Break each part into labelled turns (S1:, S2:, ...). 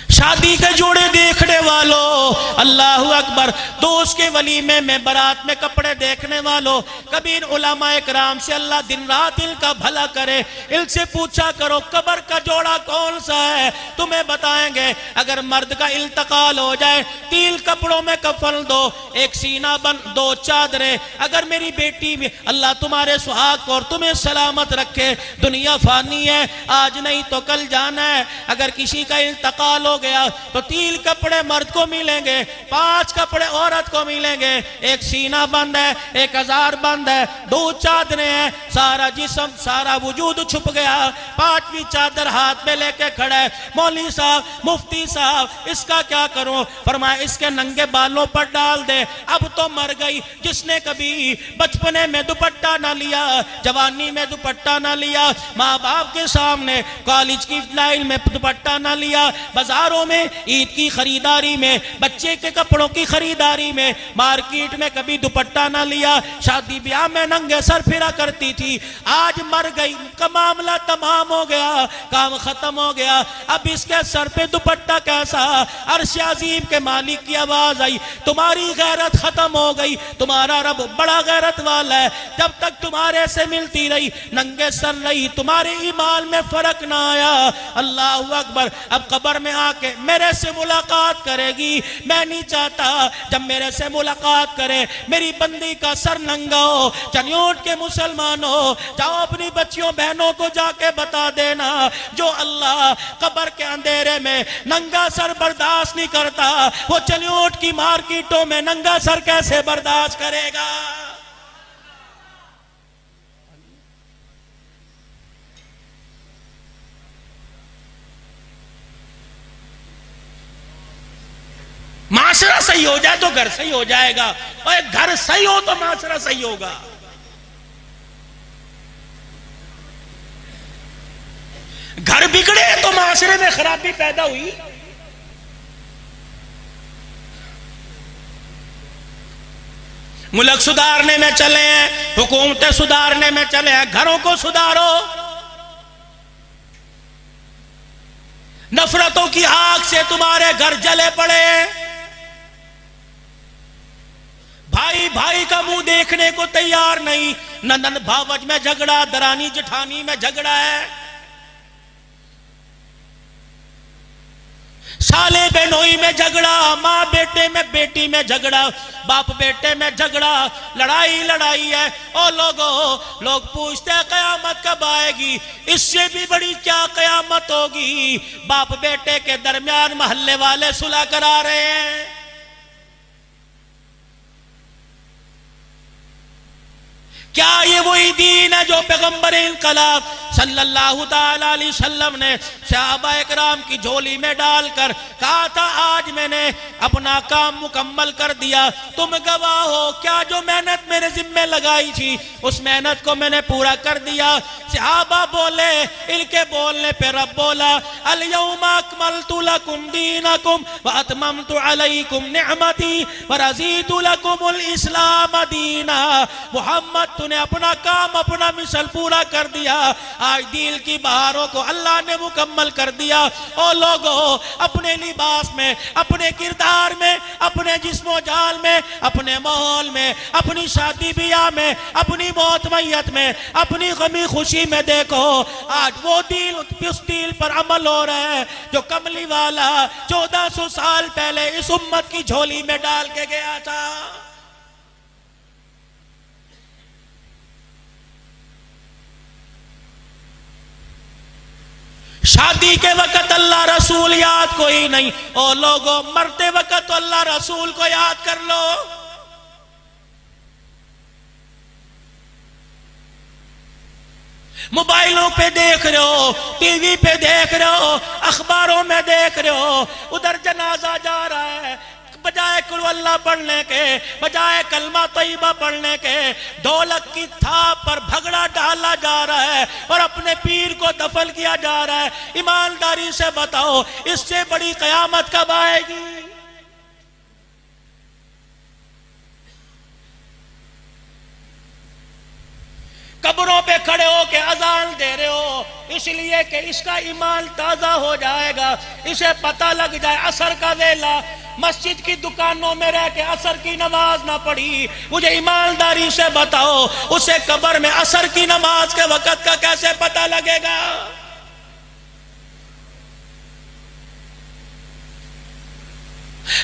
S1: शादी के जोड़े देखने वालों, अल्लाहु अकबर, दोस्त के वलीमे में बारात में कपड़े देखने वालों, कभी इन उलमाए कराम से अल्लाह दिन रात इनका भला करे, इनसे पूछा करो कब्र का जोड़ा कौन सा है, तुम्हें बताएंगे। अगर मर्द का इंतकाल हो जाए 3 कपड़ों में कफन दो, एक सीना बंद, 2 चादरें। अगर मेरी बेटी भी अल्लाह तुम्हारे सुहाग और तुम्हें सलामत रखे, दुनिया फानी है, आज नहीं तो कल जाना है। अगर किसी का इंतकाल हो गया तो 3 कपड़े मर्द को मिलेंगे, 5 कपड़े औरत को मिलेंगे। एक सीना बंद है, एक हजार बंद है, 2 चादरें हैं, सारा जिस्म सारा वजूद छुप गया, 5वीं चादर हाथ में लेके खड़ा है। मौलवी साहब, मुफ्ती साहब, इसका क्या करूं? फरमाया इसके नंगे बालों पर डाल दे। अब तो मर गई जिसने कभी बचपने में दुपट्टा ना लिया, जवानी में दुपट्टा ना लिया, माँ बाप के सामने कॉलेज की लाइन में दुपट्टा ना लिया, बाजारों में ईद की खरीदारी में, बच्चे के कपड़ों की खरीदारी में, मार्केट में कभी दुपट्टा ना लिया, शादी ब्याह में नंगे सर फिरा करती थी। आज मर गई, का मामला तमाम हो गया, काम खत्म हो गया। अब इसके सर पे दुपट्टा कैसा? अर्श अजीम के मालिक की आवाज आई, तुम्हारी गैरत खत्म हो गई, तुम्हारा रब बड़ा गैरत वाला है। जब तक तुम्हारे से मिलती रही, नंगे सर रही, तुम्हारे ईमान में फर्क ना आया। अल्लाह अकबर। अब कब्र में आके मेरे से मुलाकात करेगी। मैं नहीं चाहता जब मेरे से मुलाकात करे मेरी बंदी का सर नंगा हो। चनियोट के मुसलमानों, जाओ अपनी बच्चियों बहनों को जाके बता देना, जो अल्लाह कब्र के अंधेरे में नंगा सर बर्दाश्त नहीं करता, वो चनियोट की मार्केटों में नंगा सर कैसे बर्दाश्त करेगा? माशरा सही हो जाए तो घर सही हो जाएगा, और घर सही हो तो माशरा सही होगा। घर बिगड़े तो माशरे में खराबी पैदा हुई। मुल्क सुधारने में चले हैं, हुकूमतें सुधारने में चले हैं, घरों को सुधारो। नफरतों की आग से तुम्हारे घर जले पड़े, भाई भाई का मुंह देखने को तैयार नहीं, नंदन भावज में झगड़ा, दरानी जेठानी में झगड़ा है, साले बहनोई में झगड़ा, माँ बेटे में, बेटी में झगड़ा, बाप बेटे में झगड़ा, लड़ाई लड़ाई है। और लोग पूछते हैं कयामत कब आएगी? इससे भी बड़ी क्या कयामत होगी? बाप बेटे के दरमियान मोहल्ले वाले सुलह करा रहे हैं। क्या ये वही दीन है जो पैगंबर इनकलाब सल्लल्लाहु ताला अलैहि वसल्लम ने सहाबा इकराम की झोली में डालकर कहा था, आज मैंने अपना काम मुकम्मल कर दिया, तुम गवाह हो, क्या जो मेहनत मेरे जिम्मे लगाई थी उस मेहनत को मैंने पूरा कर दिया। सहाबा बोले, इनके बोलने पे रब बोला, अल यौमा अकमलतु लकुम दीनकुम व अतममतु अलैकुम निअमती व रज़ीतु लकुमुल इस्लाम दीना। मोहम्मद तूने अपना काम, अपना मिशन पूरा कर दिया, आज दिल की बहारों को अल्लाह ने मुकम्मल कर दिया। और लोगों, अपने लिबास में, अपने किरदार में, अपने जिस्मो जाल में, अपने माहौल में, अपनी शादी ब्याह में, अपनी मौत मैयत में, अपनी गमी खुशी में देखो, आज वो दिल, उस दिल पर अमल हो रहा है जो कमली वाला 1400 साल पहले इस उम्मत की झोली में डाल के गया था। शादी के वक्त अल्लाह रसूल याद कोई नहीं, और लोगों मरते वक्त तो अल्लाह रसूल को याद कर लो। मोबाइलों पे देख रहे हो, टीवी पे देख रहे हो, अखबारों में देख रहे हो, उधर जनाजा जा रहा है, बजाय कुल अल्लाह पढ़ने के, बजाय कलमा तैयबा पढ़ने के, ढोलक की थाप पर भगड़ा डाला जा रहा है और अपने पीर को दफन किया जा रहा है। ईमानदारी से बताओ, इससे बड़ी कयामत कब आएगी? कब्रों पे खड़े होके अजान दे रहे हो इसलिए कि इसका ईमान ताजा हो जाएगा, इसे पता लग जाए असर का वेला, मस्जिद की दुकानों में रह के असर की नमाज ना पढ़ी। मुझे ईमानदारी से बताओ उसे कब्र में असर की नमाज के वक्त का कैसे पता लगेगा?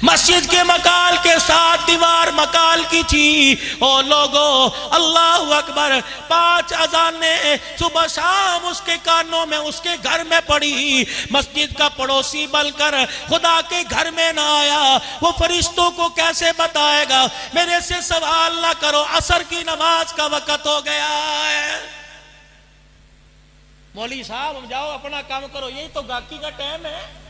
S1: मस्जिद के मकाल के साथ दीवार मकाल की थी। ओ लोगो अल्लाह अकबर, 5 अजाने सुबह शाम उसके कानों में उसके घर में पड़ी। मस्जिद का पड़ोसी बनकर खुदा के घर में ना आया, वो फरिश्तों को कैसे बताएगा? मेरे से सवाल ना करो, असर की नमाज का वक्त हो गया है। मौलवी साहब जाओ अपना काम करो, यही तो गाकी का टाइम है।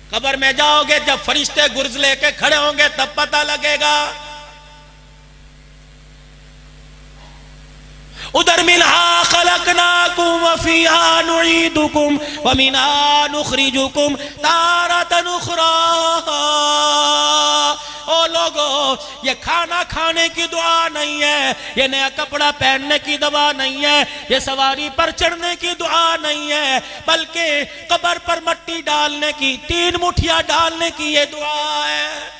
S1: कब्र में जाओगे जब फरिश्ते गुर्ज लेके खड़े होंगे तब पता लगेगा। उधर मिनहा खलकनाकुम व फीहा नुईदुकुम व मिनहा नुखरिजुकुम तारतन उखरा। ओ लोगो, ये खाना खाने की दुआ नहीं है, ये नया कपड़ा पहनने की दुआ नहीं है, ये सवारी पर चढ़ने की दुआ नहीं है, बल्कि कब्र पर मट्टी डालने की, 3 मुठियां डालने की ये दुआ है।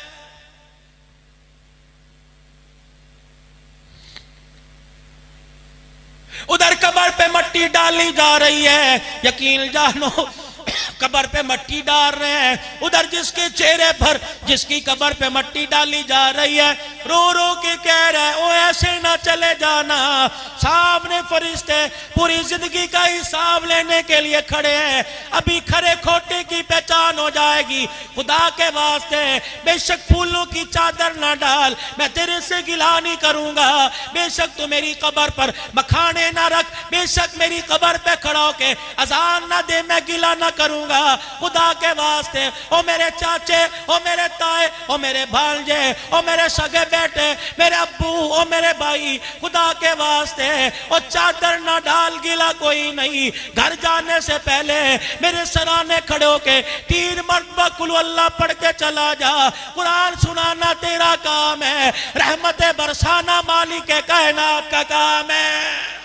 S1: उधर कब्र पे मट्टी डाली जा रही है, यकीन जानो कब्र पे मट्टी डाल रहे हैं। उधर जिसके चेहरे पर जिसकी कब्र पे मट्टी डाली जा रही है रो रो के कह रहा है, ओ ऐसे ना चले जाना। सामने फरिश्ते पूरी जिंदगी का हिसाब लेने के लिए खड़े हैं, अभी खरे खोटे की पहचान हो जाएगी। खुदा के वास्ते बेशक फूलों की चादर ना डाल, मैं तेरे से गिला नहीं करूंगा। बेशक तू मेरी कब्र पर मखाने ना रख, बेशक मेरी कब्र पे खड़ा होके अजान ना दे, मैं गिला ना करूंगा। खुदा के वास्ते ओ मेरे चाचे, ओ मेरे ताए, ओ मेरे भांजे, ओ मेरे सगे बेटे, मेरे अब्बू, ओ मेरे भाई, खुदा के वास्ते ओ चादर ना डाल, गिला कोई नहीं। घर जाने से पहले मेरे सराने खड़े होके 3 मरतबा कुल अल्लाह पढ़ के चला जा। कुरान सुनाना तेरा काम है, रहमत बरसाना मालिक कायनात का काम है।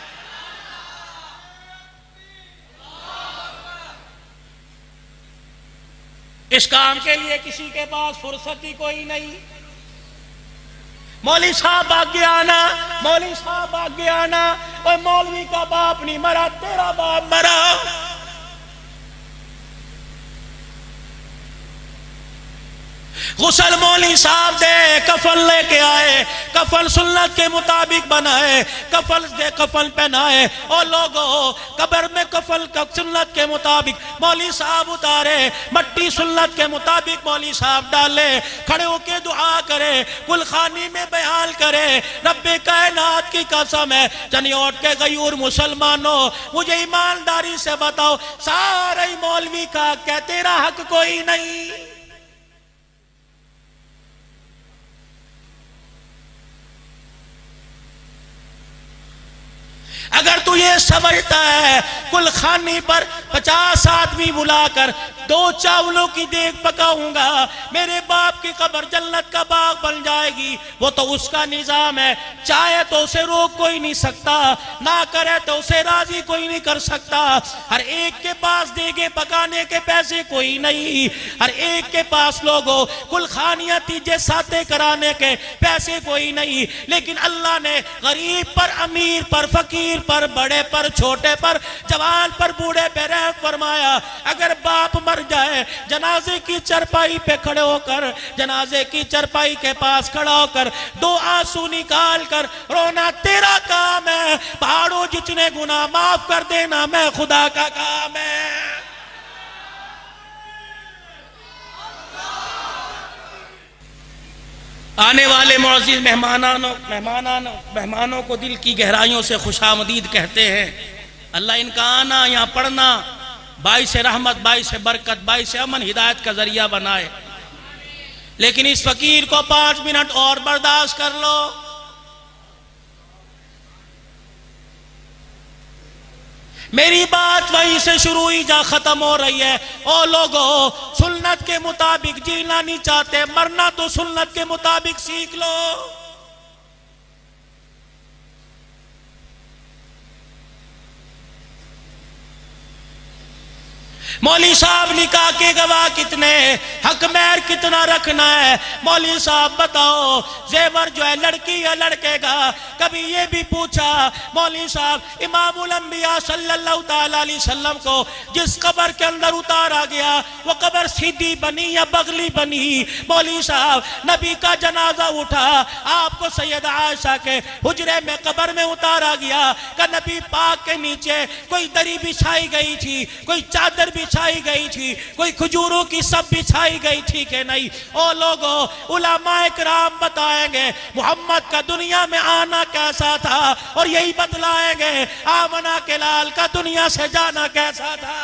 S1: इस काम के लिए किसी के पास फुर्सत ही कोई नहीं। मौलवी साहब आगे आना, मौलवी साहब आगे आना, और मौलवी का बाप नहीं मरा, तेरा बाप मरा। गुसल मौलवी साहब दे, कफन लेके आए, कफन सुन्नत के मुताबिक बनाए, कफन दे, कफन पहनाए। और लोगों कब्र में कफन सुन्नत के मुताबिक मौलवी साहब उतारे, मट्टी सुन्नत के मुताबिक मौलवी साहब डाले, खड़े होके दुआ करे, कुलखानी में बयान करे, रब्बे कायनात की कसम है, चनियोट के गयूर मुसलमानों, मुझे ईमानदारी से बताओ, सारे मौलवी का क्या तेरा हक कोई नहीं? अगर तू ये समझता है कुलखानी पर 50 आदमी बुलाकर 2 चावलों की देग पकाऊंगा, मेरे बाप की कब्र जन्नत का बाग बन जाएगी, वो तो उसका निजाम है। चाहे तो उसे रोक कोई नहीं सकता, ना करे तो उसे राजी कोई नहीं कर सकता। हर एक के पास देगे पकाने के पैसे कोई नहीं, हर एक के पास लोगों कुलखानियां तीजे साथे कराने के पैसे कोई नहीं। लेकिन अल्लाह ने गरीब पर, अमीर पर, फकीर पर, बड़े पर, छोटे पर, जवान पर, बूढ़े पे रहम फरमाया। अगर बाप मर जाए, जनाजे की चरपाई पे खड़े होकर, जनाजे की चरपाई के पास खड़ा होकर 2 आंसू निकाल कर रोना तेरा काम है। पहाड़ों जितने गुनाह माफ कर देना मैं खुदा का काम है। आने वाले मुअज़्ज़िज़ मेहमानों को दिल की गहराइयों से खुशामदीद कहते हैं। अल्लाह इनका आना, यहाँ पढ़ना बाइस रहमत, बाइस बरकत, बाइस अमन, हिदायत का जरिया बनाए। लेकिन इस फकीर को 5 मिनट और बर्दाश्त कर लो। मेरी बात वहीं से शुरू हुई जहां खत्म हो रही है। ओ लोगों, सुन्नत के मुताबिक जीना नहीं चाहते, मरना तो सुन्नत के मुताबिक सीख लो। मौली साहब निकाह के गवाह कितने, हक महर कितना रखना है, मौली साहब बताओ। जेवर जो है लड़की या लड़के का। कभी ये भी पूछा मौली साहब, इमामुल अंबिया सल्लल्लाहु ताला अलैहि वसल्लम को जिस कब्र के अंदर उतारा गया वो कब्र सीधी बनी या बगली बनी? मौली साहब नबी का जनाजा उठा, आपको सैयदा आयशा के हुजरे में कब्र में उतारा गया का नबी पाक के नीचे कोई दरी बिछाई गई थी, कोई चादर बिछाई गई थी, कोई खजूरों की सब बिछाई गई थी कि नहीं? ओ लोगों, उलमाए किराम बताएंगे मोहम्मद का दुनिया में आना कैसा था और यही बतलाएंगे आमना के लाल का दुनिया से जाना कैसा था।